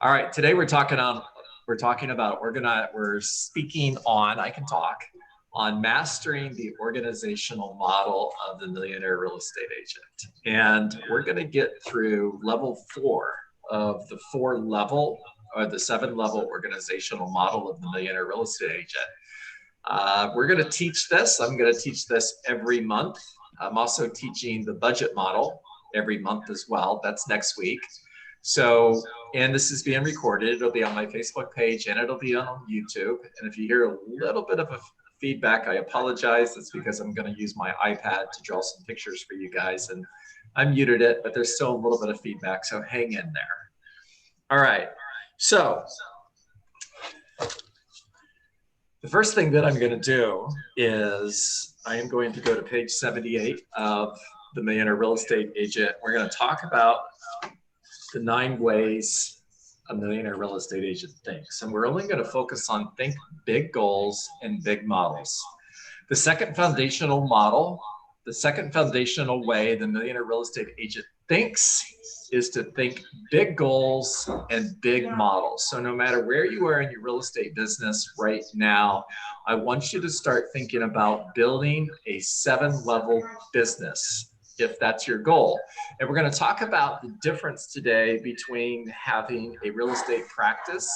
All right, today we're speaking on, I can talk, on mastering the organizational model of the millionaire real estate agent. And we're going to get through level 4 of the 7-level organizational model of the millionaire real estate agent. We're going to teach this. I'm going to teach this every month. I'm also teaching the budget model every month as well. That's next week. So, and this is being recorded. It'll be on my Facebook page and it'll be on YouTube. And if you hear a little bit of a feedback, I apologize. It's because I'm going to use my iPad to draw some pictures for you guys. And I muted it, but there's still a little bit of feedback. So hang in there. All right. So the first thing that I'm going to do is I am going to go to page 78 of the Millionaire Real Estate Agent. We're going to talk about the 9 ways a millionaire real estate agent thinks. And we're only going to focus on think big goals and big models. The second foundational way the millionaire real estate agent thinks is to think big goals and big models. So no matter where you are in your real estate business right now, I want you to start thinking about building a 7-level business, if that's your goal. And we're going to talk about the difference today between having a real estate practice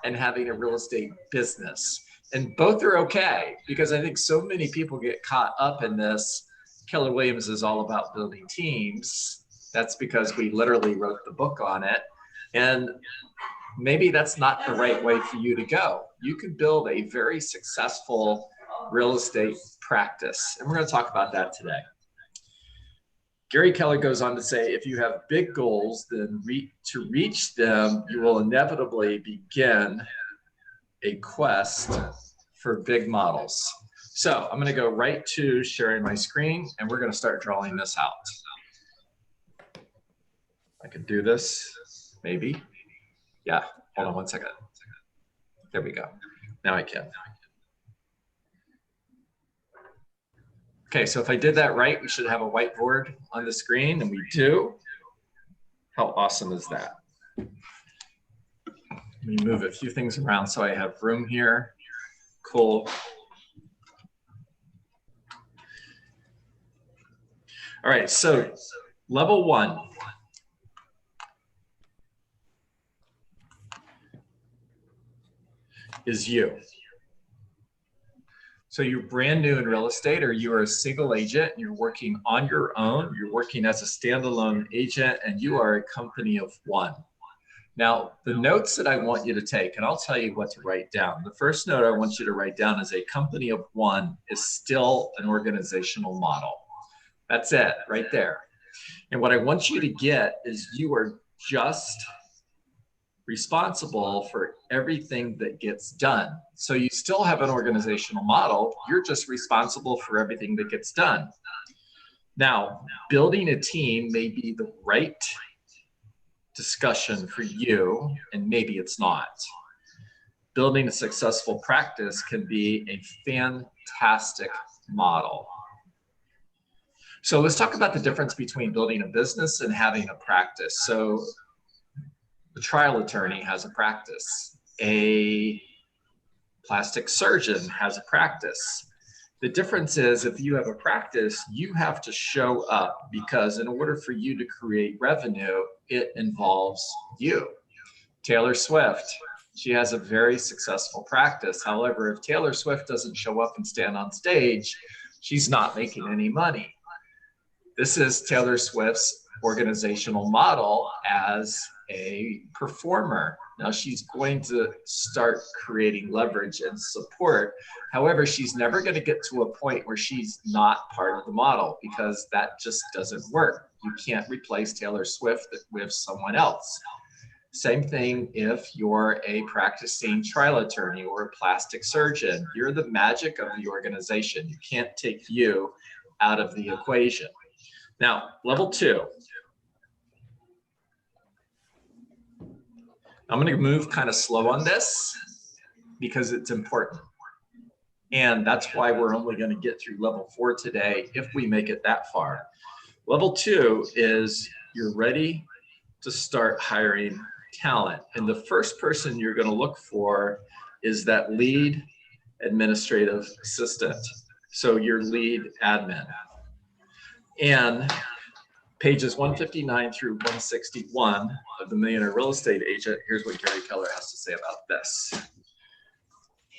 and having a real estate business. And both are okay, because I think so many people get caught up in this. Keller Williams is all about building teams. That's because we literally wrote the book on it. And maybe that's not the right way for you to go. You can build a very successful real estate practice. And we're going to talk about that today. Gary Keller goes on to say, if you have big goals, then to reach them, you will inevitably begin a quest for big models. So I'm going to go right to sharing my screen, and we're going to start drawing this out. I can do this, maybe. Yeah, hold on one second. There we go. Now I can. Okay, so if I did that right, we should have a whiteboard on the screen, and we do. How awesome is that? Let me move a few things around so I have room here. Cool. All right, so level 1. Is you. So you're brand new in real estate, or you are a single agent, and you're working on your own, you're working as a standalone agent, and you are a company of one. Now, the notes that I want you to take, and I'll tell you what to write down. The first note I want you to write down is a company of one is still an organizational model. That's it, right there. And what I want you to get is you are just responsible for everything that gets done. So you still have an organizational model, you're just responsible for everything that gets done. Now, building a team may be the right discussion for you, and maybe it's not. Building a successful practice can be a fantastic model. So let's talk about the difference between building a business and having a practice. So the trial attorney has a practice. A plastic surgeon has a practice. The difference is, if you have a practice, you have to show up, because in order for you to create revenue, it involves you. Taylor Swift, she has a very successful practice. However, if Taylor Swift doesn't show up and stand on stage, she's not making any money. This is Taylor Swift's organizational model as a performer. Now she's going to start creating leverage and support. However, she's never going to get to a point where she's not part of the model, because that just doesn't work. You can't replace Taylor Swift with someone else. Same thing if you're a practicing trial attorney or a plastic surgeon. You're the magic of the organization. You can't take you out of the equation. Now, level 2. I'm going to move kind of slow on this because it's important. And that's why we're only going to get through level 4 today, if we make it that far. Level 2 is you're ready to start hiring talent. And the first person you're going to look for is that lead administrative assistant. So your lead admin. And pages 159 through 161 of the Millionaire Real Estate Agent, here's what Gary Keller has to say about this.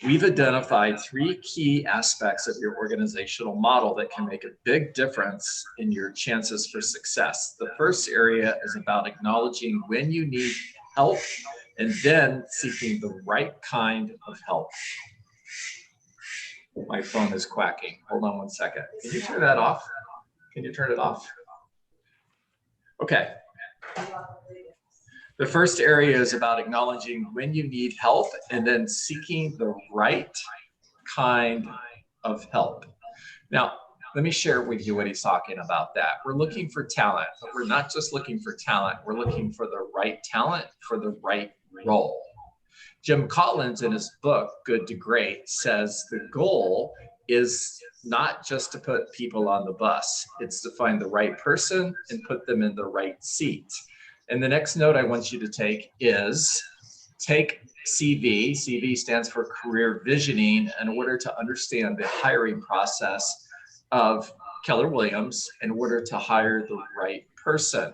We've identified 3 key aspects of your organizational model that can make a big difference in your chances for success. The first area is about acknowledging when you need help and then seeking the right kind of help. My phone is quacking. Hold on one second. Can you turn that off? Can you turn it off? Okay. The first area is about acknowledging when you need help and then seeking the right kind of help. Now, let me share with you what he's talking about that. We're looking for talent, but we're not just looking for talent. We're looking for the right talent for the right role. Jim Collins, in his book, Good to Great, says the goal is not just to put people on the bus. It's to find the right person and put them in the right seat. And the next note I want you to take is take CV. CV stands for career visioning, in order to understand the hiring process of Keller Williams in order to hire the right person.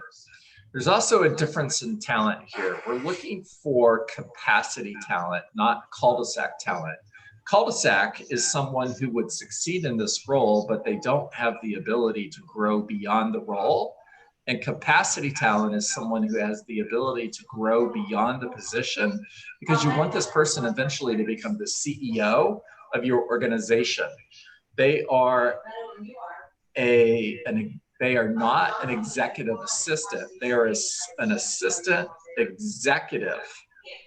There's also a difference in talent here. We're looking for capacity talent, not cul-de-sac talent. Cul-de-sac is someone who would succeed in this role, but they don't have the ability to grow beyond the role. And capacity talent is someone who has the ability to grow beyond the position, because you want this person eventually to become the CEO of your organization. They are not an executive assistant. They are an assistant executive.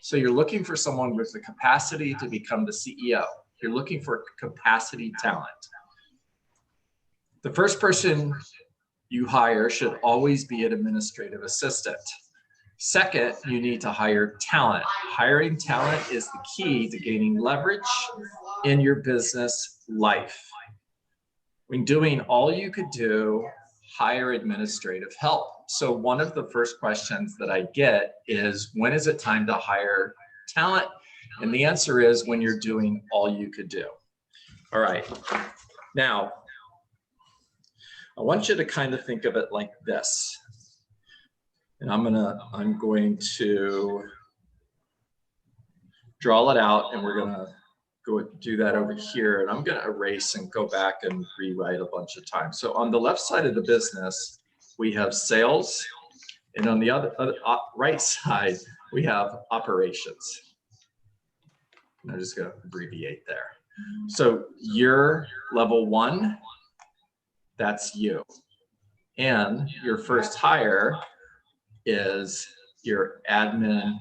So you're looking for someone with the capacity to become the CEO. You're looking for capacity talent. The first person you hire should always be an administrative assistant. Second, you need to hire talent. Hiring talent is the key to gaining leverage in your business life. When doing all you could do, hire administrative help. So one of the first questions that I get is, when is it time to hire talent? And the answer is when you're doing all you could do. All right. Now, I want you to kind of think of it like this. And I'm going to draw it out, and we're gonna go do that over here. And I'm gonna erase and go back and rewrite a bunch of times. So on the left side of the business, we have sales. And on the other right side, we have operations. I'm just gonna abbreviate there. So you're level 1, that's you. And your first hire is your admin,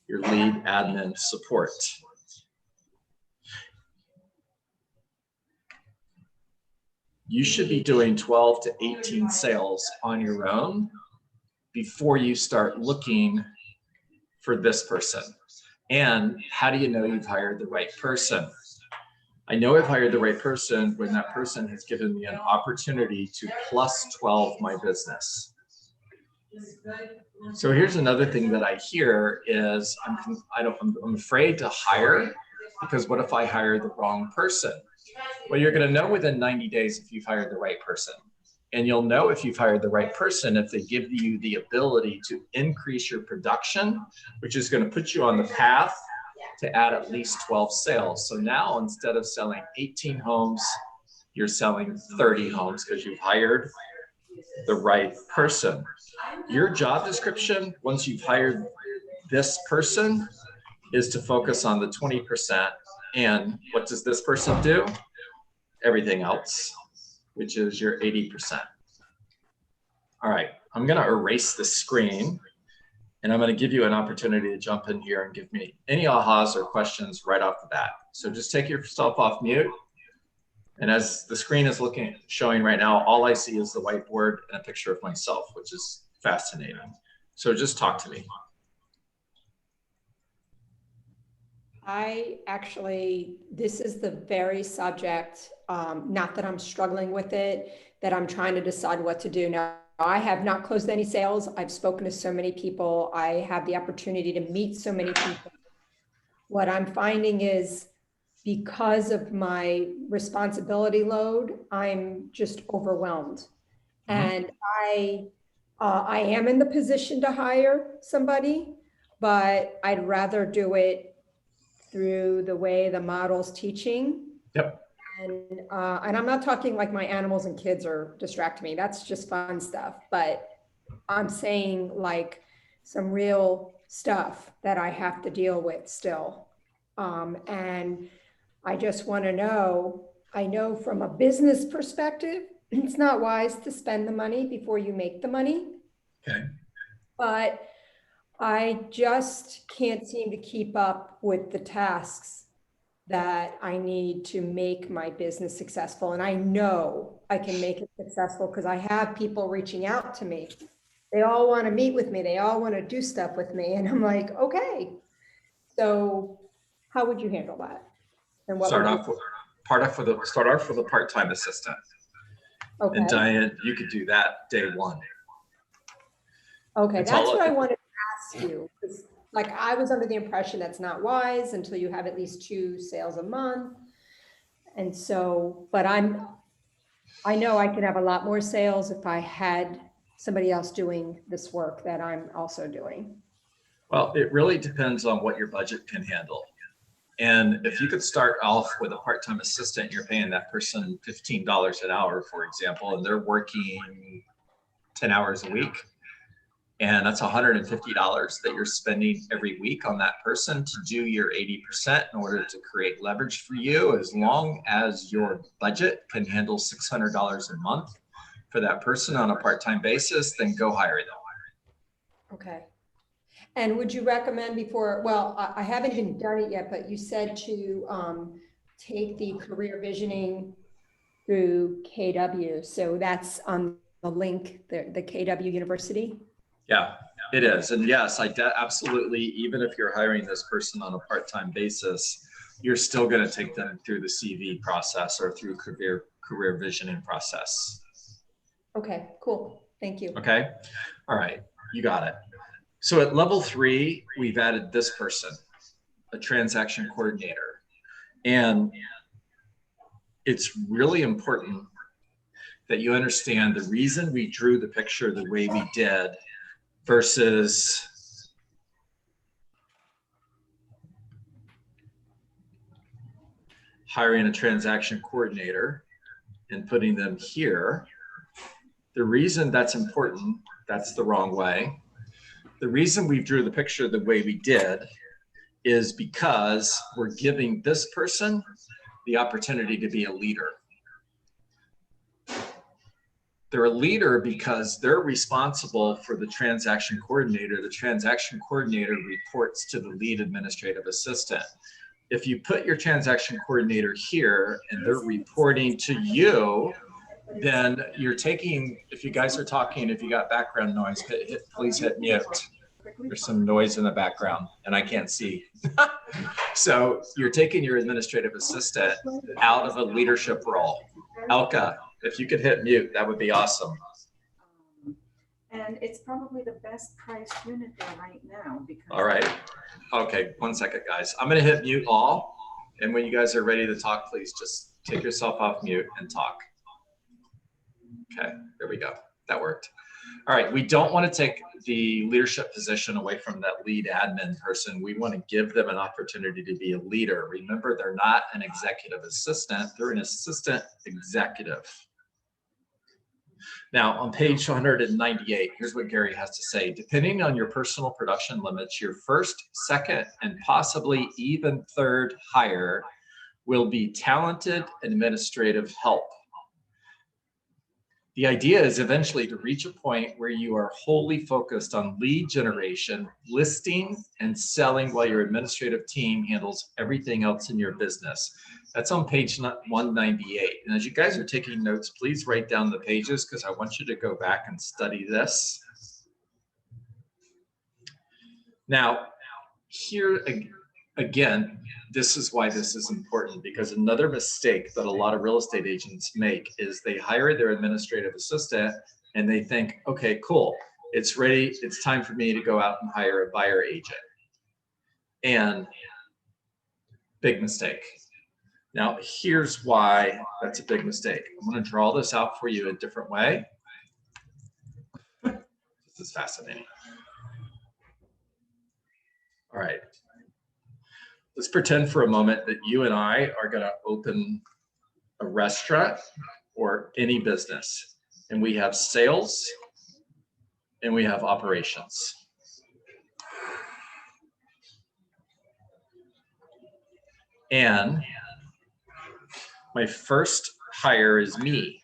your lead admin support. You should be doing 12 to 18 sales on your own before you start looking for this person. And how do you know you've hired the right person? I know I've hired the right person when that person has given me an opportunity to plus 12 my business. So here's another thing that I hear is I'm afraid to hire, because what if I hire the wrong person? Well, you're going to know within 90 days if you've hired the right person. And you'll know if you've hired the right person if they give you the ability to increase your production, which is going to put you on the path to add at least 12 sales. So now instead of selling 18 homes, you're selling 30 homes because you've hired the right person. Your job description, once you've hired this person, is to focus on the 20%. And what does this person do? Everything else, which is your 80%. All right, I'm gonna erase the screen, and I'm gonna give you an opportunity to jump in here and give me any ahas or questions right off the bat. So just take yourself off mute. And as the screen is showing right now, all I see is the whiteboard and a picture of myself, which is fascinating. So just talk to me. This is the very subject, not that I'm struggling with it, that I'm trying to decide what to do. Now, I have not closed any sales. I've spoken to so many people. I have the opportunity to meet so many people. What I'm finding is because of my responsibility load, I'm just overwhelmed. And I am in the position to hire somebody, but I'd rather do it through the way the model's teaching. Yep. And I'm not talking like my animals and kids are distracting me. That's just fun stuff. But I'm saying like some real stuff that I have to deal with still. And I just want to know, I know from a business perspective, it's not wise to spend the money before you make the money. Okay. But I just can't seem to keep up with the tasks that I need to make my business successful. And I know I can make it successful because I have people reaching out to me. They all want to meet with me. They all want to do stuff with me. And I'm like, okay. So how would you handle that? And what Start would off with a part-time assistant. Okay. And Diane, you could do that day one. Okay, It's that's all- what I wanted to ask you. 'Cause, like, I was under the impression that's not wise until you have at least 2 sales a month. And so, but I know I could have a lot more sales if I had somebody else doing this work that I'm also doing. Well, it really depends on what your budget can handle. And if you could start off with a part-time assistant, you're paying that person $15 an hour, for example, and they're working 10 hours a week. And that's $150 that you're spending every week on that person to do your 80% in order to create leverage for you. As long as your budget can handle $600 a month for that person on a part-time basis, then go hire them. Okay. And would you recommend before, well, I haven't even done it yet, but you said to take the career visioning through KW. So that's on the link, the KW University? Yeah, it is. And yes, absolutely. Even if you're hiring this person on a part-time basis, you're still going to take them through the CV process or through career visioning process. Okay, cool. Thank you. Okay. All right. You got it. So at level 3, we've added this person, a transaction coordinator. And it's really important that you understand the reason we drew the picture the way we did versus hiring a transaction coordinator and putting them here. The reason that's important, that's the wrong way. The reason we drew the picture the way we did is because we're giving this person the opportunity to be a leader. They're a leader because they're responsible for the transaction coordinator. The transaction coordinator reports to the lead administrative assistant. If you put your transaction coordinator here and they're reporting to you, then you're taking, if you guys are talking, if you got background noise, please hit mute. There's some noise in the background and I can't see. So you're taking your administrative assistant out of a leadership role. Elka, if you could hit mute, that would be awesome. And it's probably the best priced unit there right now because. All right. Okay, 1 second, guys. I'm going to hit mute all. And when you guys are ready to talk, please just take yourself off mute and talk. Okay, there we go. That worked. All right, we don't want to take the leadership position away from that lead admin person. We want to give them an opportunity to be a leader. Remember, they're not an executive assistant, they're an assistant executive. Now, on page 198, here's what Gary has to say. Depending on your personal production limits, your first, second, and possibly even third hire will be talented administrative help. The idea is eventually to reach a point where you are wholly focused on lead generation, listing, and selling while your administrative team handles everything else in your business. That's on page 198. And as you guys are taking notes, please write down the pages because I want you to go back and study this. Now, here again, this is why this is important, because another mistake that a lot of real estate agents make is they hire their administrative assistant and they think, okay, cool, it's ready. It's time for me to go out and hire a buyer agent. And big mistake. Now, here's why that's a big mistake. I'm going to draw this out for you a different way. This is fascinating. All right. Let's pretend for a moment that you and I are going to open a restaurant or any business, and we have sales and we have operations. And my first hire is me.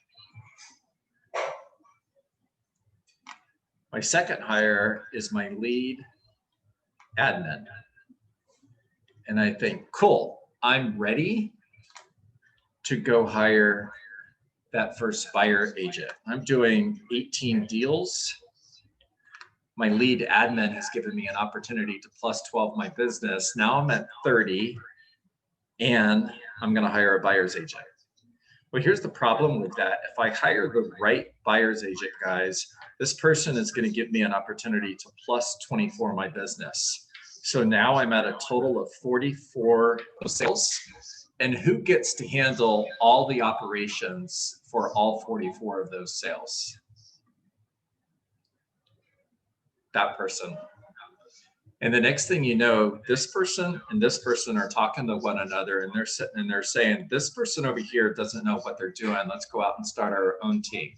My second hire is my lead admin. And I think, cool, I'm ready to go hire that first buyer agent. I'm doing 18 deals. My lead admin has given me an opportunity to plus 12 my business. Now I'm at 30 and I'm going to hire a buyer's agent. Well, here's the problem with that. If I hire the right buyer's agent, guys, this person is going to give me an opportunity to plus 24 my business. So now I'm at a total of 44 sales. And who gets to handle all the operations for all 44 of those sales? That person. And the next thing you know, this person and this person are talking to one another, and they're sitting and they're saying, this person over here doesn't know what they're doing. Let's go out and start our own team.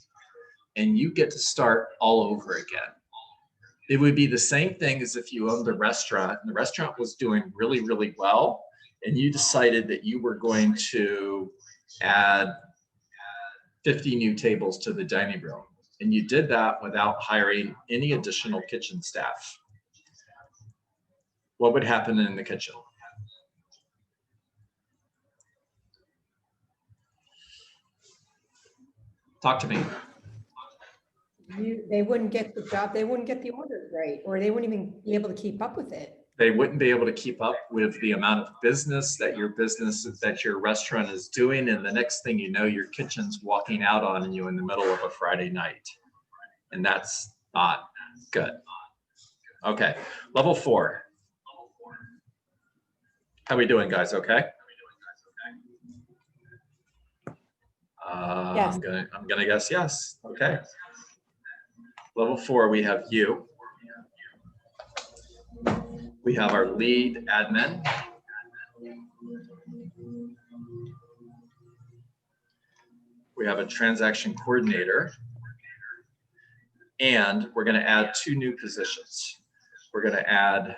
And you get to start all over again. It would be the same thing as if you owned a restaurant and the restaurant was doing really, really well, and you decided that you were going to add 50 new tables to the dining room. And you did that without hiring any additional kitchen staff. What would happen in the kitchen? Talk to me. They wouldn't get the job, they wouldn't get the orders right, or they wouldn't even be able to keep up with it. They wouldn't be able to keep up with the amount of business that your restaurant is doing. And the next thing you know, your kitchen's walking out on you in the middle of a Friday night. And that's not good. Okay, level 4. How we doing, guys? Okay. Yes. I'm gonna guess yes. Okay. Level 4, we have you. We have our lead admin. We have a transaction coordinator. And we're going to add 2 new positions. We're going to add a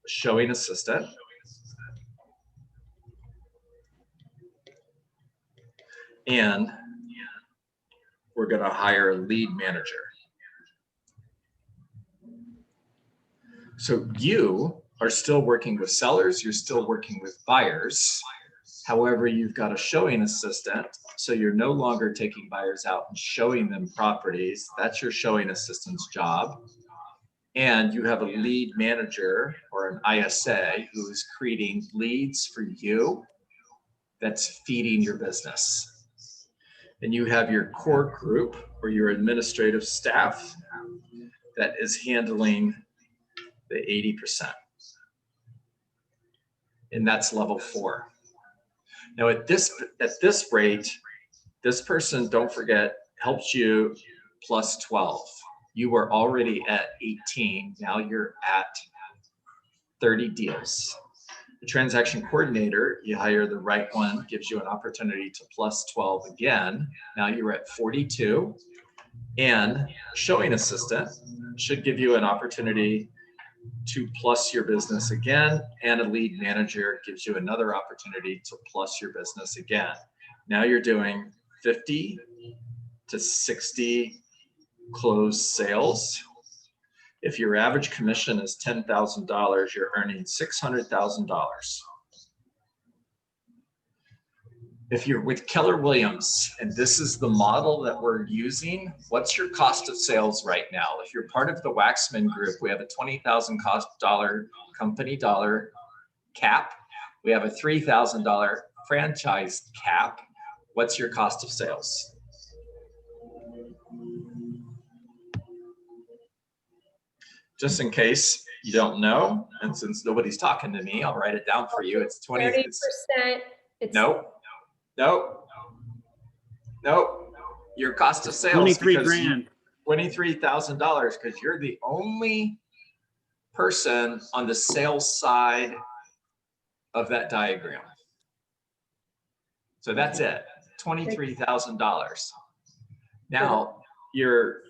showing assistant. And we're going to hire a lead manager. So you are still working with sellers, you're still working with buyers. However, you've got a showing assistant, so you're no longer taking buyers out and showing them properties. That's your showing assistant's job. And you have a lead manager or an ISA who is creating leads for you that's feeding your business. And you have your core group or your administrative staff that is handling the 80%. And that's level 4. Now at this rate, this person, don't forget, helps you plus 12. You were already at 18. Now you're at 30 deals. The transaction coordinator, you hire the right one, gives you an opportunity to plus 12 again. Now you're at 42. And showing assistant should give you an opportunity to plus your business again, and a lead manager gives you another opportunity to plus your business again. Now you're doing 50 to 60 closed sales. If your average commission is $10,000, you're earning $600,000. If you're with Keller Williams, and this is the model that we're using, what's your cost of sales right now? If you're part of the Waxman group, we have a $20,000 company dollar cap. We have a $3,000 franchise cap. What's your cost of sales? just in case you don't know, and since nobody's talking to me, I'll write it down for you. It's 20. 30%. It's Nope. Your cost of sales 23 because grand. $23,000 because you're the only person on the sales side of that diagram. So that's it, $23,000. Now your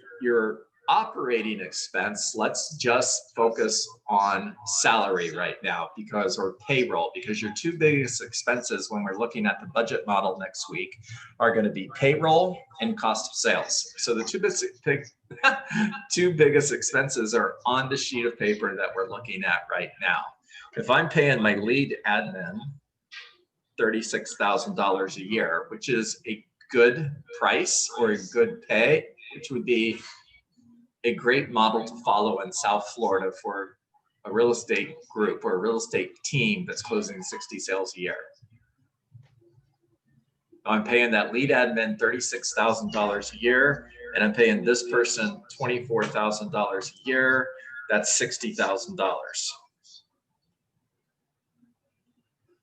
operating expense, let's just focus on salary right now or payroll, because your two biggest expenses when we're looking at the budget model next week are going to be payroll and cost of sales. So the two biggest expenses are on the sheet of paper that we're looking at right now. If I'm paying my lead admin $36,000 a year, which is a good price or a good pay, which would be a great model to follow in South Florida for a real estate group or a real estate team that's closing 60 sales a year. I'm paying that lead admin $36,000 a year, and I'm paying this person $24,000 a year. That's $60,000.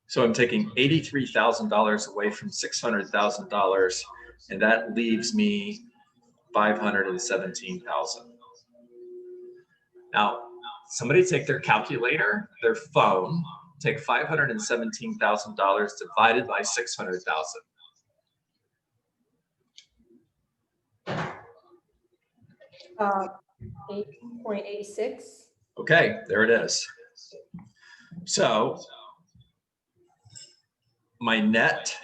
So I'm taking $83,000 away from $600,000, and that leaves me $517,000. Now, somebody take their calculator, their phone, take $517,000 divided by 600,000. uh, 8.86. Okay, there it is. So my net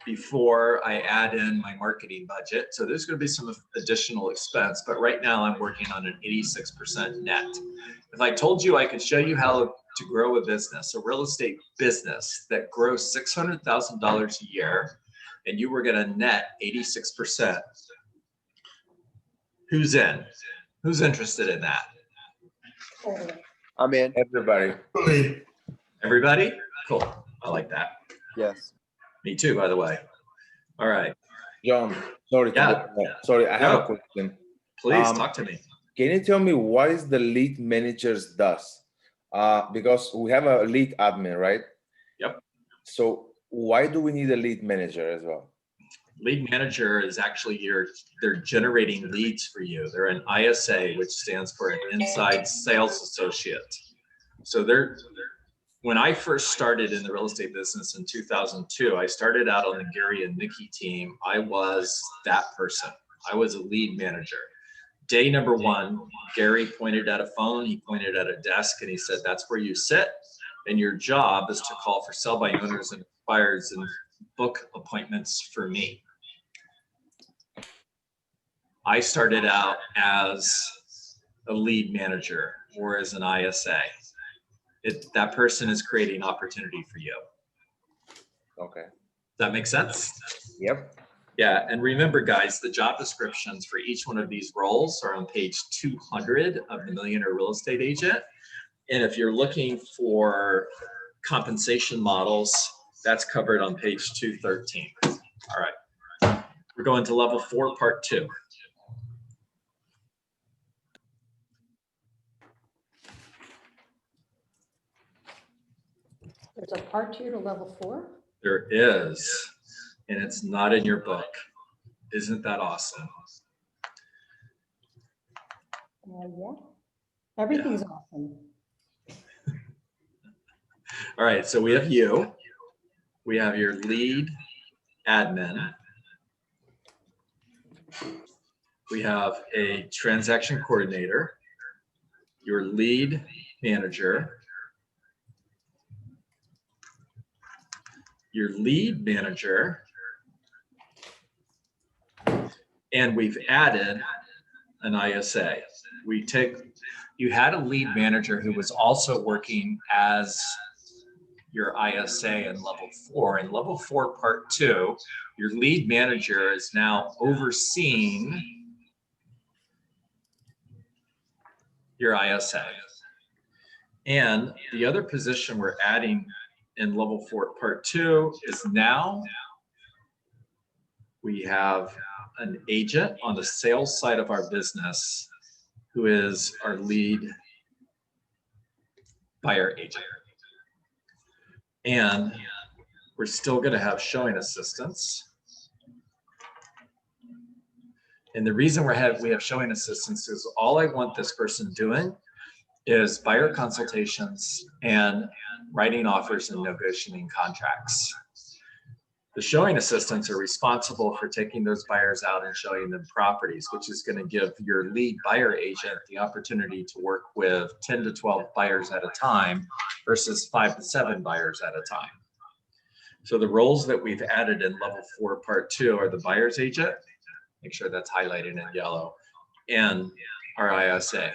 before I add in my marketing budget. So there's going to be some additional expense, but right now I'm working on an 86% net. If I told you I could show you how to grow a business, a real estate business that grows $600,000 a year, and you were going to net 86%, who's in? Who's interested in that? I'm in. Everybody. Everybody? Cool. I like that. Yes. Me too, by the way. All right. John, sorry. Yeah. Sorry, I have No. a question. Please talk to me. Can you tell me what is the lead managers does? Because we have a lead admin, right? Yep. So why do we need a lead manager as well? Lead manager is actually they're generating leads for you. They're an ISA, which stands for an inside sales associate. So when I first started in the real estate business in 2002, I started out on the Gary and Nikki team. I was that person. I was a lead manager. Day number one, Gary pointed at a phone, he pointed at a desk, and he said, that's where you sit. And your job is to call for sell by owners and buyers and book appointments for me. I started out as a lead manager or as an ISA. That person is creating opportunity for you. Okay. Does that make sense? Yep. Yeah, and remember guys, the job descriptions for each one of these roles are on page 200 of the Millionaire Real Estate Agent. And if you're looking for compensation models, that's covered on page 213. All right, we're going to level 4, part 2. There's a part 2 to level 4. There is, and it's not in your book. Isn't that awesome? Yeah. Everything's awesome. All right, so we have you. We have your lead admin. We have a transaction coordinator, your lead manager, your lead manager, and we've added an ISA. You had a lead manager who was also working as your ISA in level 4. In level 4, part 2, your lead manager is now overseeing your ISA. And the other position we're adding in level 4, part 2 is now we have an agent on the sales side of our business who is our lead buyer agent. And we're still going to have showing assistants. And the reason we have showing assistants is all I want this person doing is buyer consultations and writing offers and negotiating contracts. The showing assistants are responsible for taking those buyers out and showing them properties, which is going to give your lead buyer agent the opportunity to work with 10 to 12 buyers at a time versus 5 to 7 buyers at a time. So the roles that we've added in level 4, part 2 are the buyer's agent, make sure that's highlighted in yellow, and our ISA.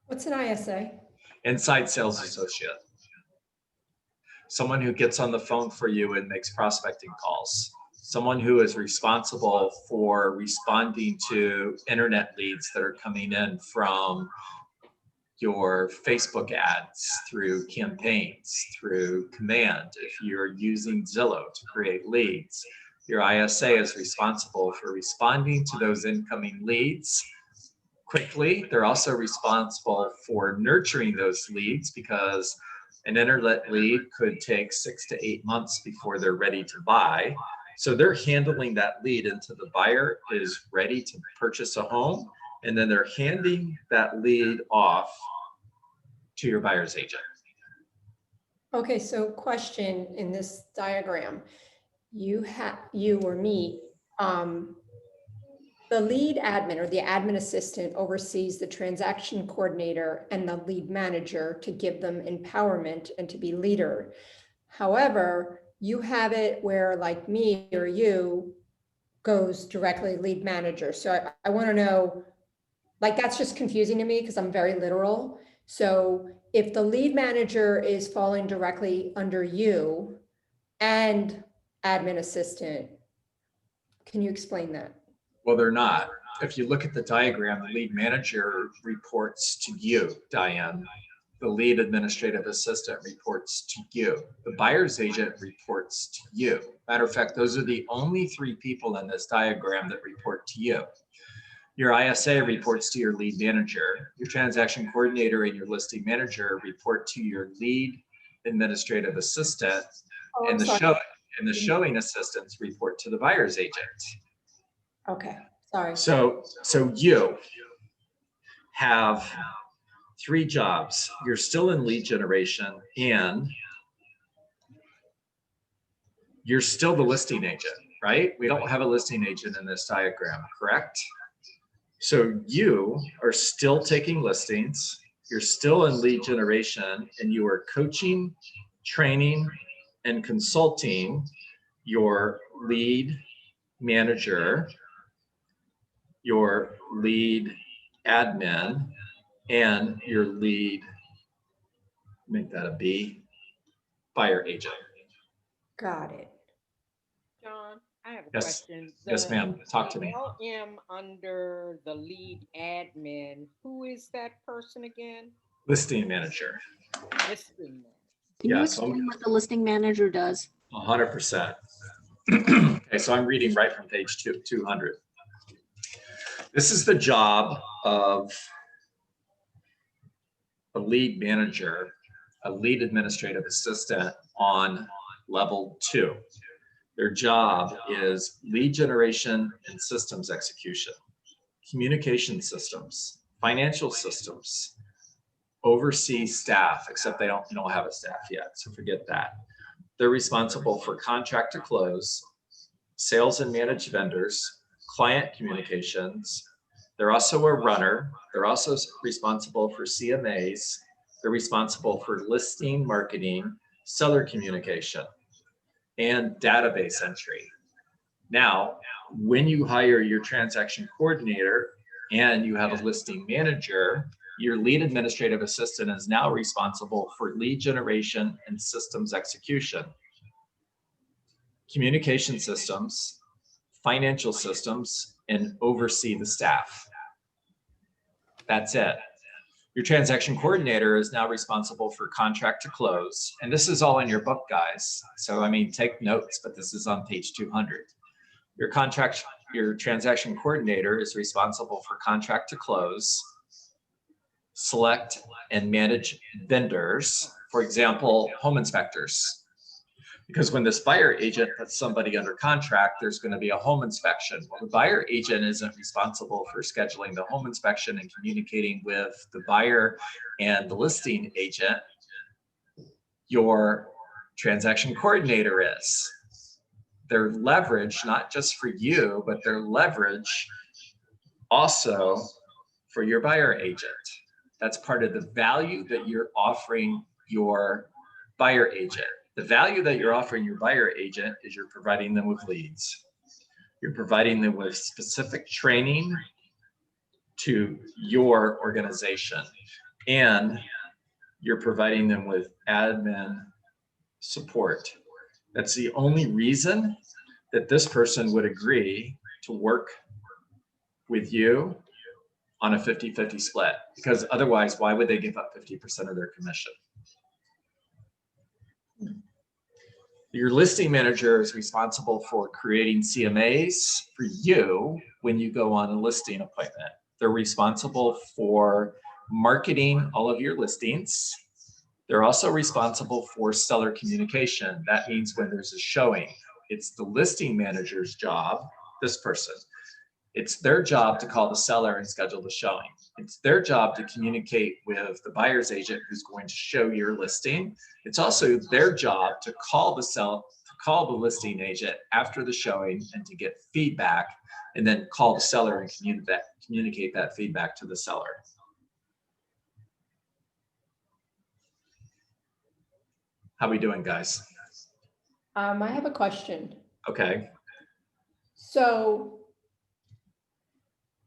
What's an ISA? Inside sales associate. Someone who gets on the phone for you and makes prospecting calls. Someone who is responsible for responding to internet leads that are coming in from your Facebook ads, through campaigns, through command. If you're using Zillow to create leads, your ISA is responsible for responding to those incoming leads quickly. They're also responsible for nurturing those leads, because an internet lead could take 6 to 8 months before they're ready to buy. So they're handling that lead until the buyer is ready to purchase a home, and then they're handing that lead off to your buyer's agent. Okay, so question in this diagram, you or me, the lead admin or the admin assistant oversees the transaction coordinator and the lead manager to give them empowerment and to be leader. However, you have it where, like me or you, goes directly lead manager. So I want to know, like, that's just confusing to me because I'm very literal. So if the lead manager is falling directly under you and admin assistant, can you explain that? Well, they're not. If you look at the diagram, the lead manager reports to you, Diane. The lead administrative assistant reports to you. The buyer's agent reports to you. Matter of fact, those are the only 3 people in this diagram that report to you. Your ISA reports to your lead manager. Your transaction coordinator and your listing manager report to your lead administrative assistant, and the showing assistants report to the buyer's agent. Okay, sorry. So you have 3 jobs. You're still in lead generation, and you're still the listing agent, right? We don't have a listing agent in this diagram, correct? So you are still taking listings, you're still in lead generation, and you are coaching, training, and consulting your lead manager, your lead admin, and your lead, make that a B, buyer agent. Got it. John, I have a Yes. question. Yes, ma'am. Talk to me. LM under the lead admin, who is that person again? Listing manager. Listing manager. Can you Yeah, so- explain what the listing manager does? 100%. Okay, so I'm reading right from page 200. This is the job of a lead manager, a lead administrative assistant on level 2. Their job is lead generation and systems execution, communication systems, financial systems, oversee staff, except they don't have a staff yet, so forget that. They're responsible for contract to close, sales and managed vendors, client communications. They're also a runner. They're also responsible for CMAs. They're responsible for listing, marketing, seller communication, and database entry. Now, when you hire your transaction coordinator and you have a listing manager, your lead administrative assistant is now responsible for lead generation and systems execution, communication systems, financial systems, and oversee the staff. That's it. Your transaction coordinator is now responsible for contract to close. And this is all in your book, guys. So, I mean, take notes, but this is on page 200. Your transaction coordinator is responsible for contract to close, select and manage vendors, for example, home inspectors. Because when this buyer agent puts somebody under contract, there's going to be a home inspection. Well, the buyer agent isn't responsible for scheduling the home inspection and communicating with the buyer and the listing agent. Your transaction coordinator is. They're leverage, not just for you, but they're leverage also for your buyer agent. That's part of the value that you're offering your buyer agent. The value that you're offering your buyer agent is you're providing them with leads. You're providing them with specific training to your organization, and you're providing them with admin support. That's the only reason that this person would agree to work with you on a 50-50 split, because otherwise, why would they give up 50% of their commission? Your listing manager is responsible for creating CMAs for you when you go on a listing appointment. They're responsible for marketing all of your listings. They're also responsible for seller communication. That means when there's a showing, it's the listing manager's job, this person. It's their job to call the seller and schedule the showing. It's their job to communicate with the buyer's agent who's going to show your listing. It's also their job to call the listing agent after the showing and to get feedback, and then call the seller and communicate that feedback to the seller. How we doing, guys? I have a question. Okay. So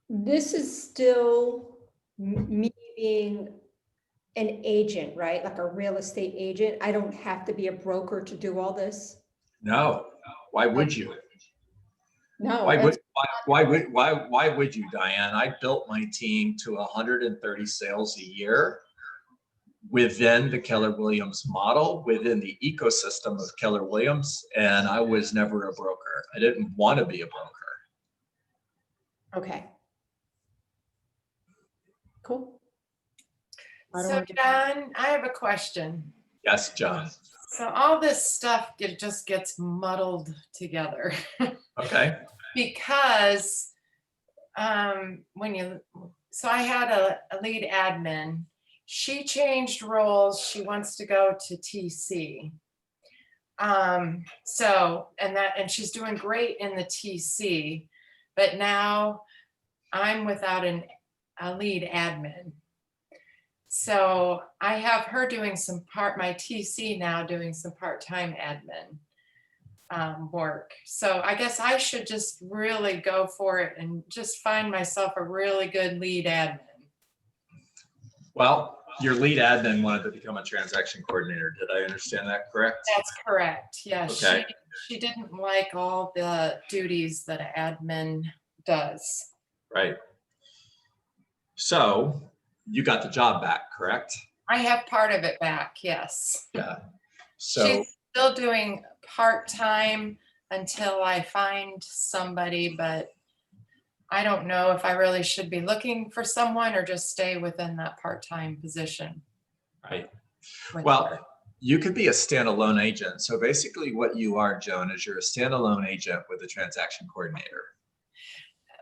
this is still me being an agent, right? Like a real estate agent. I don't have to be a broker to do all this. No, why would you? No. Why would you, Diane? I built my team to 130 sales a year within the Keller Williams model, within the ecosystem of Keller Williams, and I was never a broker. I didn't want to be a broker. Okay. Cool. So John, I have a question. Yes, John. So all this stuff just gets muddled together Okay. because so I had a lead admin. She changed roles. She wants to go to TC. And she's doing great in the TC, but now I'm without a lead admin. So I have her doing my TC now doing some part-time admin work. So I guess I should just really go for it and just find myself a really good lead admin. Well, your lead admin wanted to become a transaction coordinator. Did I understand that correct? That's correct. Yeah. Okay. She didn't like all the duties that an admin does. Right. So you got the job back, correct? I have part of it back. Yes. Yeah. So she's still doing part-time until I find somebody, but I don't know if I really should be looking for someone or just stay within that part-time position. right. with Well, her. you could be a standalone agent. So basically what you are, Joan, is you're a standalone agent with a transaction coordinator.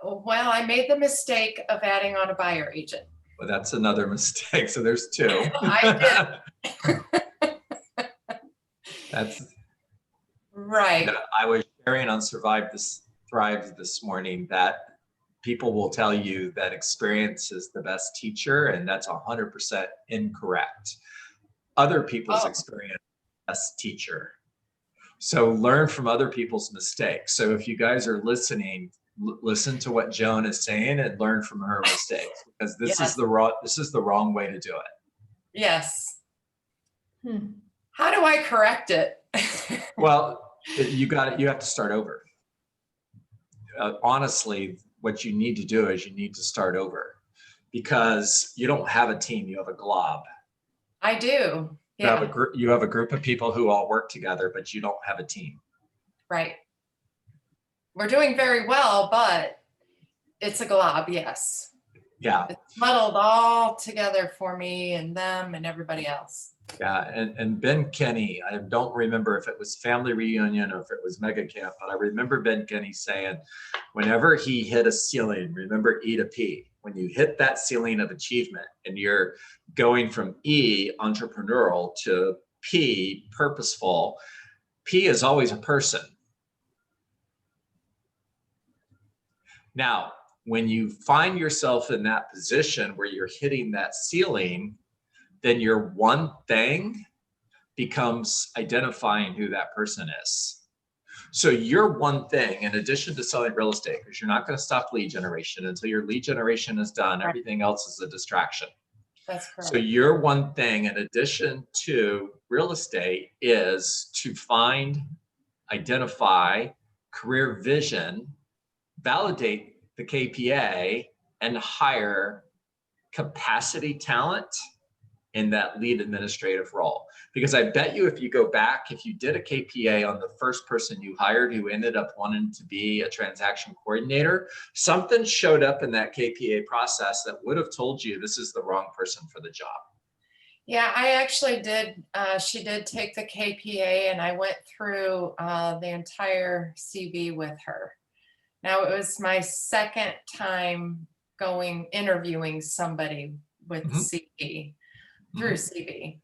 Well, I made the mistake of adding on a buyer agent. Well, that's another mistake. So there's two. I That's Right. yeah, I was sharing on Thrive this morning that people will tell you that experience is the best teacher, and that's 100% incorrect. Other people's experience is the best teacher. So learn from other people's mistakes. So if you guys are listening, listen to what Joan is saying and learn from her mistakes, because this is the wrong way to do it. Yes. How do I correct it? Well, you have to start over. Honestly, what you need to do is you need to start over, because you don't have a team, you have a glob. I do. You Yeah. have a group of people who all work together, but you don't have a team. Right. We're doing very well, but it's a glob. Yes. Yeah. It's muddled all together for me and them and everybody else. Yeah, and Ben Kenny, I don't remember if it was Family Reunion or if it was Mega Camp, but I remember Ben Kenny saying, whenever he hit a ceiling, remember E to P. When you hit that ceiling of achievement and you're going from E, entrepreneurial, to P, purposeful, P is always a person. Now, when you find yourself in that position where you're hitting that ceiling, then your one thing becomes identifying who that person is. So your one thing, in addition to selling real estate, because you're not going to stop lead generation until your lead generation is done, everything else is a distraction. That's correct. So your one thing, in addition to real estate, is to find, identify, career vision, validate the KPA, and hire capacity talent in that lead administrative role. Because I bet you if you go back, if you did a KPA on the first person you hired who ended up wanting to be a transaction coordinator, something showed up in that KPA process that would have told you this is the wrong person for the job. Yeah, I actually did. She did take the KPA and I went through the entire CV with her. Now, it was my second time interviewing somebody with CV, through CV.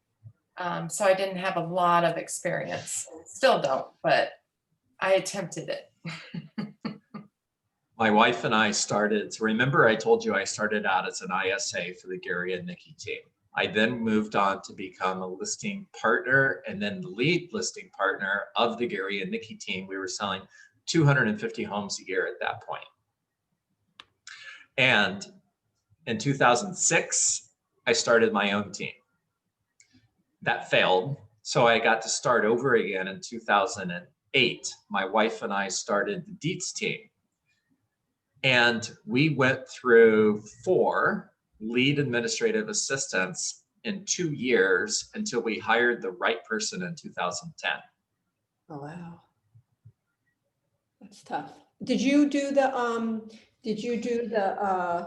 So I didn't have a lot of experience. Still don't, but I attempted it. My wife and I started, so remember I told you I started out as an ISA for the Gary and Nikki team. I then moved on to become a listing partner and then the lead listing partner of the Gary and Nikki team. We were selling 250 homes a year at that point. And in 2006, I started my own team. That failed. So I got to start over again in 2008. My wife and I started the Dietz team. And we went through 4 lead administrative assistants in 2 years until we hired the right person in 2010. Oh, wow. That's tough. Did you do the,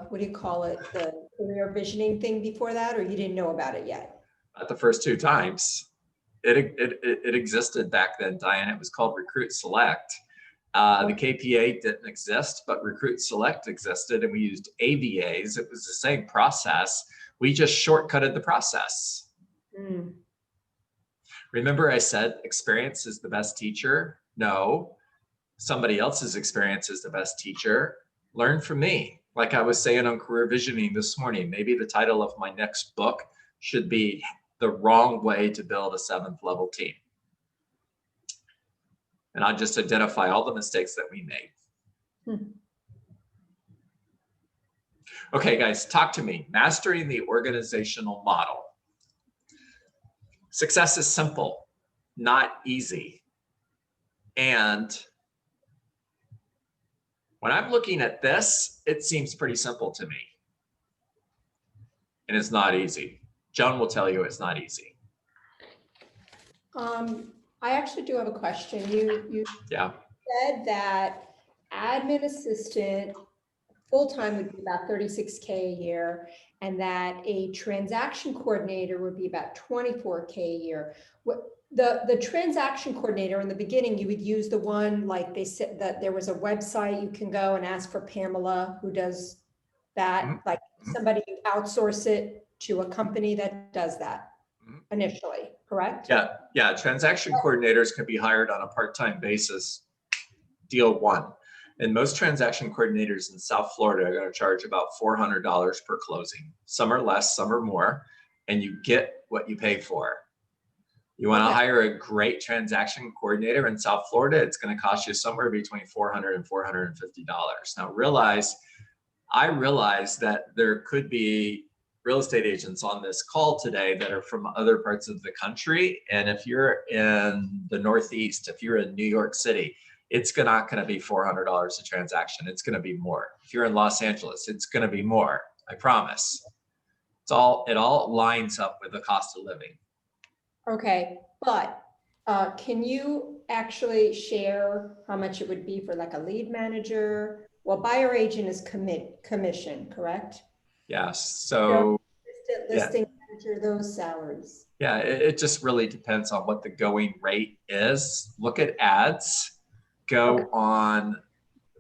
what do you call it? The career visioning thing before that, or you didn't know about it yet? At the first 2 times. It existed back then, Diane. It was called Recruit Select. The KPA didn't exist, but Recruit Select existed, and we used ABAs. It was the same process. We just shortcutted the process. Mm. Remember I said experience is the best teacher? No, somebody else's experience is the best teacher. Learn from me. Like I was saying on career visioning this morning, maybe the title of my next book should be The Wrong Way to Build a 7th Level Team. And I'll just identify all the mistakes that we made. Okay, guys, talk to me. Mastering the organizational model. Success is simple, not easy. And when I'm looking at this, it seems pretty simple to me. And it's not easy. Joan will tell you it's not easy. I actually do have a question. You said that admin assistant full-time would be about $36K a year, and that a transaction coordinator would be about $24K a year. The transaction coordinator in the beginning, you would use the one, like they said that there was a website you can go and ask for Pamela who does that, like somebody you outsource it to a company that does that initially, correct? Yeah. Transaction coordinators can be hired on a part-time basis. Deal 1. And most transaction coordinators in South Florida are going to charge about $400 per closing. Some are less, some are more, and you get what you pay for. You want to hire a great transaction coordinator in South Florida, it's going to cost you somewhere between $400 and $450. Now I realize that there could be real estate agents on this call today that are from other parts of the country. And if you're in the Northeast, if you're in New York City, it's not going to be $400 a transaction. It's going to be more. If you're in Los Angeles, it's going to be more. I promise. It all lines up with the cost of living. Okay, but can you actually share how much it would be for like a lead manager? Well, buyer agent is commission, correct? Yes. So Assistant yeah. listing manager, those salaries. Yeah, it just really depends on what the going rate is. Look at ads. Go Okay. on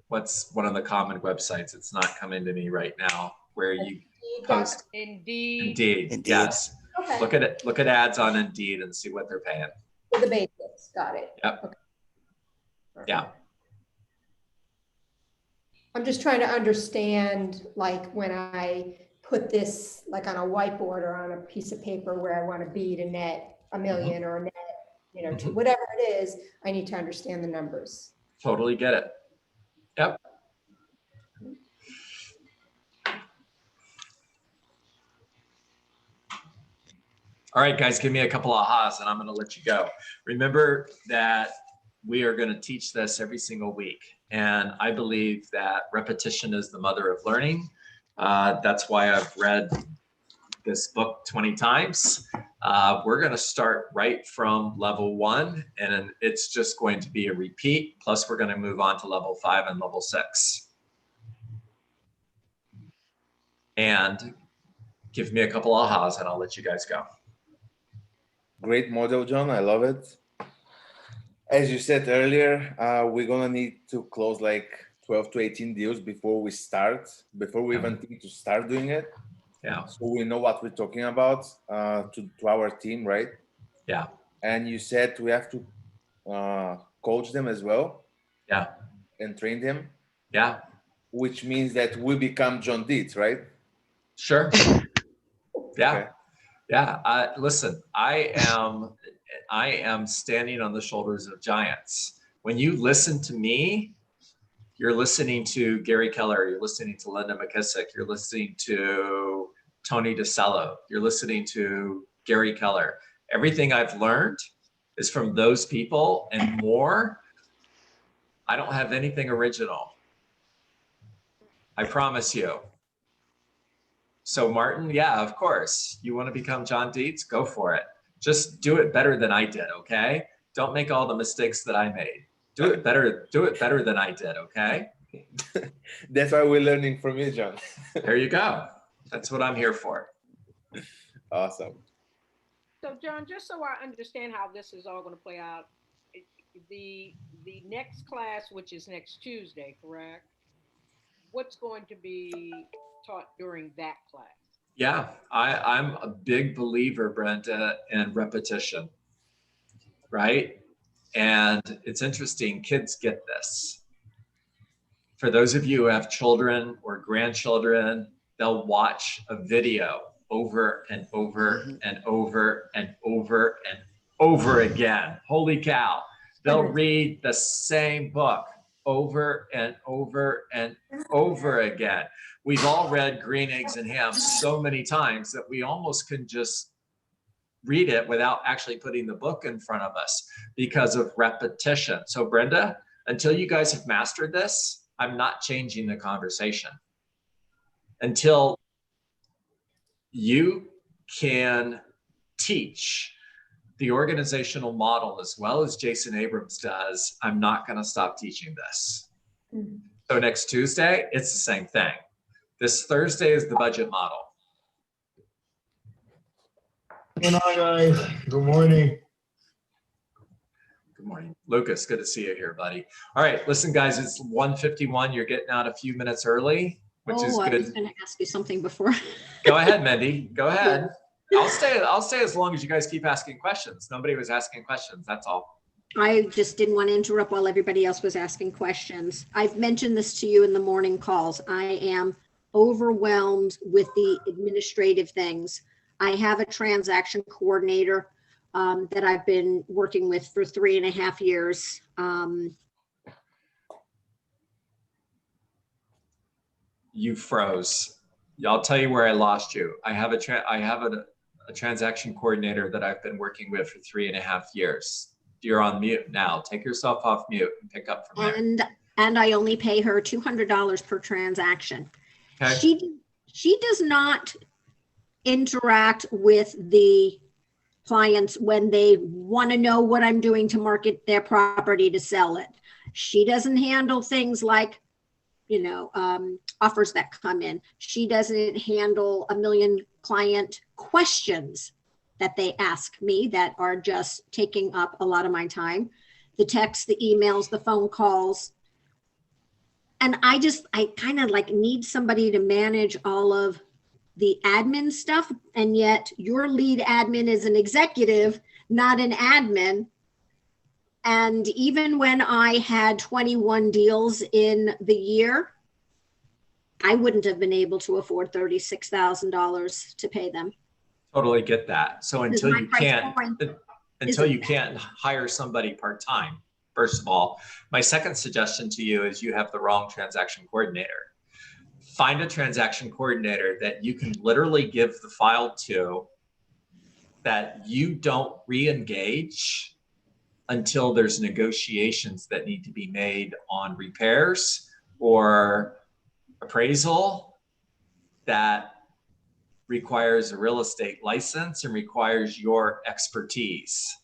what's one of the common websites. It's not coming to me right now where you post Indeed. Indeed. Yes. Okay, Look at it. Look at ads on Indeed and see what they're paying. for the basics, got it. Yep. Okay. Yeah. I'm just trying to understand, like, when I put this like on a whiteboard or on a piece of paper where I want to be to net a million or net, you know, to whatever it is, I need to understand the numbers. Totally get it. Yep. All right, guys, give me a couple ahas and I'm going to let you go. Remember that we are going to teach this every single week. And I believe that repetition is the mother of learning. That's why I've read this book 20 times. We're going to start right from level 1, and it's just going to be a repeat. Plus, we're going to move on to level 5 and level 6. And give me a couple ahas and I'll let you guys go. Great model, John. I love it. As you said earlier, we're gonna need to close like 12 to 18 deals before we even think to start doing it. Yeah. So we know what we're talking about to our team, right? Yeah. And you said we have to coach them as well. Yeah. And train them. Yeah. Which means that we become John Dietz, right? Sure. Yeah. Okay. Yeah. Listen, I am standing on the shoulders of giants. When you listen to me, you're listening to Gary Keller, you're listening to Linda McKissick, you're listening to Tony DeCello, you're listening to Gary Keller. Everything I've learned is from those people and more. I don't have anything original. I promise you. So Martin, yeah, of course. You want to become John Dietz? Go for it. Just do it better than I did, okay? Don't make all the mistakes that I made. Do it better than I did, okay? That's why we're learning from you, John. There you go. That's what I'm here for. Awesome. So John, just so I understand how this is all going to play out, the next class, which is next Tuesday, correct? What's going to be taught during that class? Yeah, I'm a big believer, Brenda, in repetition, right? And it's interesting, kids get this. For those of you who have children or grandchildren, they'll watch a video over and over and over and over and over again. Holy cow. They'll read the same book over and over and over again. We've all read Green Eggs and Ham so many times that we almost can just read it without actually putting the book in front of us because of repetition. So Brenda, until you guys have mastered this, I'm not changing the conversation. Until you can teach the organizational model as well as Jason Abrams does, I'm not going to stop teaching this. So next Tuesday, it's the same thing. This Thursday is the budget model. Good night, guys. Good morning. Good morning. Lucas, good to see you here, buddy. All right, listen, guys, it's 1:51. You're getting out a few minutes early, which is I was good. going to ask you something before. Go ahead, Mindy. Go ahead. I'll stay as long as you guys keep asking questions. Nobody was asking questions. That's all. I just didn't want to interrupt while everybody else was asking questions. I've mentioned this to you in the morning calls. I am overwhelmed with the administrative things. I have a transaction coordinator that I've been working with for 3.5 years. You froze. I'll tell you where I lost you. I have a transaction coordinator that I've been working with for 3.5 years. You're on mute now. Take yourself off mute and pick up from there. And I only pay her $200 per transaction. Okay. She does not interact with the clients when they want to know what I'm doing to market their property to sell it. She doesn't handle things like offers that come in. She doesn't handle a million client questions that they ask me that are just taking up a lot of my time. The texts, the emails, the phone calls. And I kind of like need somebody to manage all of the admin stuff. And yet your lead admin is an executive, not an admin. And even when I had 21 deals in the year, I wouldn't have been able to afford $36,000 to pay them. Totally get that. So This is until my you price can't, point. until you can't hire somebody part-time, first of all, my second suggestion to you is you have the wrong transaction coordinator. Find a transaction coordinator that you can literally give the file to, that you don't re-engage until there's negotiations that need to be made on repairs or appraisal that requires a real estate license and requires your expertise.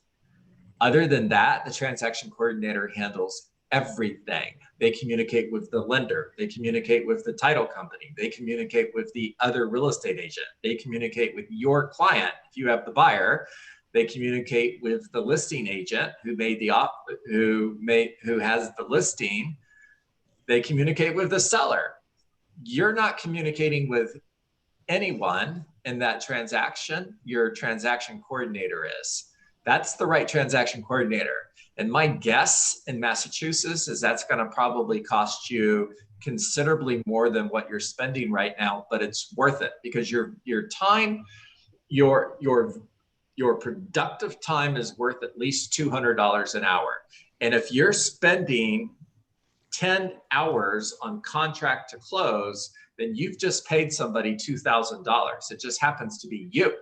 Other than that, the transaction coordinator handles everything. They communicate with the lender, they communicate with the title company, they communicate with the other real estate agent, they communicate with your client. If you have the buyer, they communicate with the listing agent who has the listing. They communicate with the seller. You're not communicating with anyone in that transaction. Your transaction coordinator is. That's the right transaction coordinator. And my guess in Massachusetts is that's going to probably cost you considerably more than what you're spending right now, but it's worth it because your time, your productive time is worth at least $200 an hour. And if you're spending 10 hours on contract to close, then you've just paid somebody $2,000. It just happens to be you.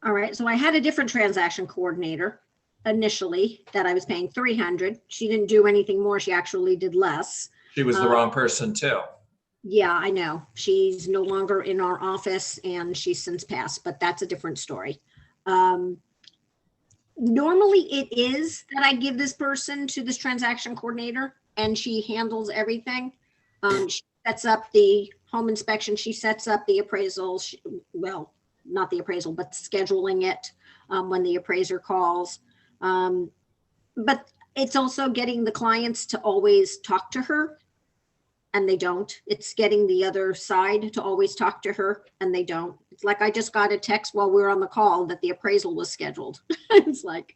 All right. So I had a different transaction coordinator initially that I was paying $300. She didn't do anything more. She actually did less. She was the wrong person too. Yeah, I know. She's no longer in our office and she's since passed, but that's a different story. Normally it is that I give this person to this transaction coordinator and she handles everything. She sets up the home inspection. She sets up the appraisal. Well, not the appraisal, but scheduling it when the appraiser calls. But it's also getting the clients to always talk to her. And they don't. It's getting the other side to always talk to her and they don't. It's like I just got a text while we were on the call that the appraisal was scheduled. It's like.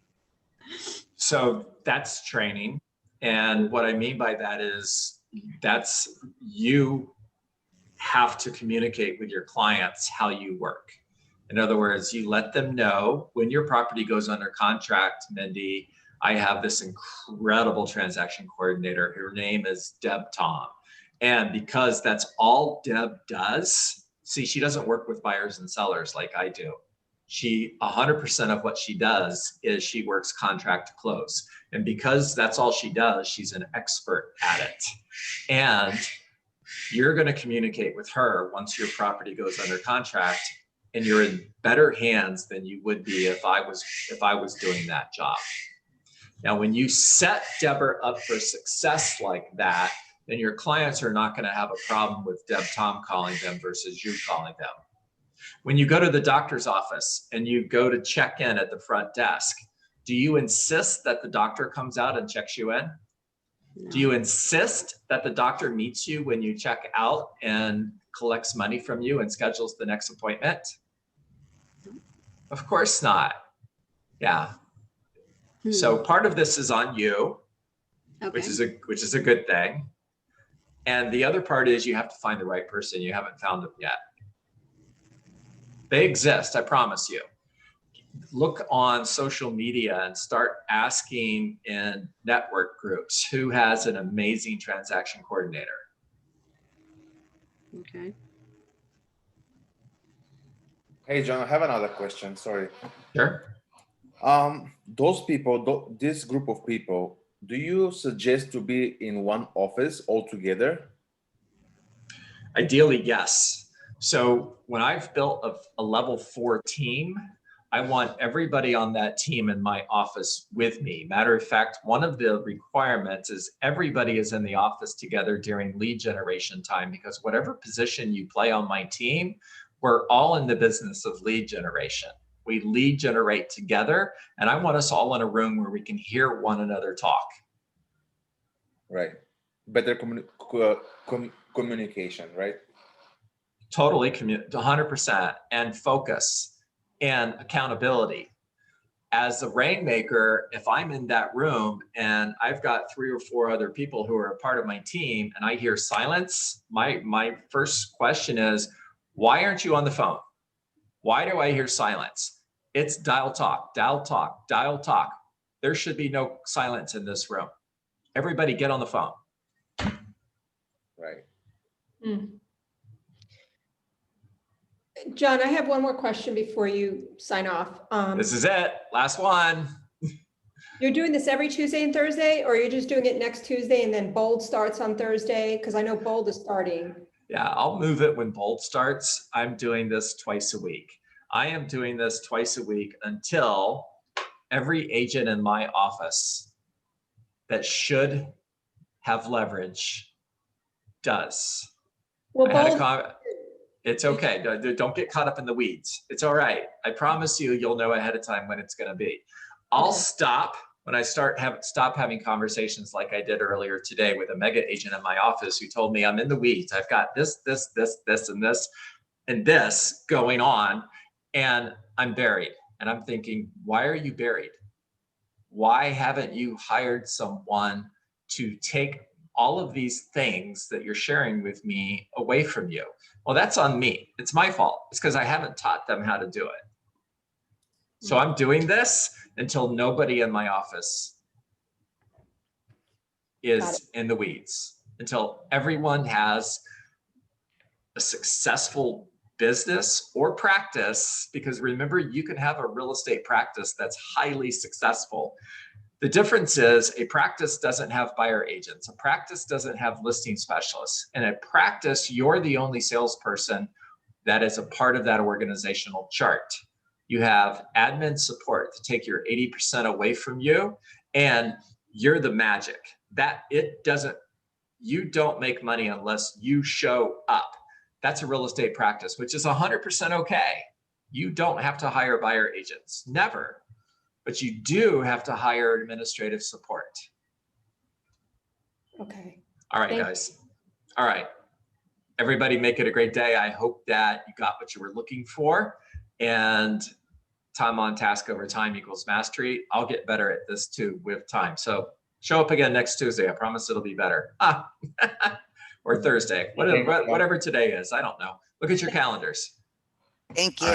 So that's training. And what I mean by that is you have to communicate with your clients how you work. In other words, you let them know when your property goes under contract. Mindy, I have this incredible transaction coordinator. Her name is Deb Tom. And because that's all Deb does, see, she doesn't work with buyers and sellers like I do. 100% of what she does is she works contract to close. And because that's all she does, she's an expert at it. And you're going to communicate with her once your property goes under contract, and you're in better hands than you would be if I was doing that job. Now, when you set Deborah up for success like that, then your clients are not going to have a problem with Deb Tom calling them versus you calling them. When you go to the doctor's office and you go to check in at the front desk, do you insist that the doctor comes out and checks you in? No. Do you insist that the doctor meets you when you check out and collects money from you and schedules the next appointment? Of course not. Yeah. So part of this is on you, Okay. which is a good thing. And the other part is you have to find the right person. You haven't found them yet. They exist, I promise you. Look on social media and start asking in network groups who has an amazing transaction coordinator. Okay. Hey, John, I have another question. Sorry. Sure. Those people, this group of people, do you suggest to be in one office altogether? Ideally, yes. So when I've built a level 4 team, I want everybody on that team in my office with me. Matter of fact, one of the requirements is everybody is in the office together during lead generation time, because whatever position you play on my team, we're all in the business of lead generation. We lead generate together, and I want us all in a room where we can hear one another talk. Right. Better communication, right? Totally, 100%, and focus and accountability. As a rainmaker, if I'm in that room and I've got 3 or 4 other people who are a part of my team and I hear silence, my first question is, why aren't you on the phone? Why do I hear silence? It's dial talk, dial talk, dial talk. There should be no silence in this room. Everybody get on the phone. Right. John, I have one more question before you sign off. This is it, last one. You're doing this every Tuesday and Thursday, or you're just doing it next Tuesday and then Bold starts on Thursday? Because I know Bold is starting. Yeah, I'll move it when Bold starts. I'm doing this twice a week. I am doing this twice a week until every agent in my office that should have leverage does. Well, I had a Bold, It's okay. Don't get caught up in the weeds. It's all right. I promise you, you'll know ahead of time when it's going to be. I'll Okay. stop when I stop having conversations like I did earlier today with a mega agent in my office who told me I'm in the weeds. I've got this, and this going on, and I'm buried. And I'm thinking, why are you buried? Why haven't you hired someone to take all of these things that you're sharing with me away from you? Well, that's on me. It's my fault. It's because I haven't taught them how to do it. So I'm doing this until nobody in my office is in the weeds, until everyone has a successful business or practice, because remember, you can have a real estate practice that's highly successful. The difference is a practice doesn't have buyer agents. A practice doesn't have listing specialists. In a practice, you're the only salesperson that is a part of that organizational chart. You have admin support to take your 80% away from you, and you're the magic. You don't make money unless you show up. That's a real estate practice, which is 100% okay. You don't have to hire buyer agents, never. But you do have to hire administrative support. okay. All right, Thank guys. All right. Everybody make it a great day. I hope that you got what you were looking for. And time on task over time equals mastery. I'll get better at this too with time. So show up again next Tuesday. I promise it'll be better. Or Thursday, whatever today is. I don't know. Look at your calendars. Thank you.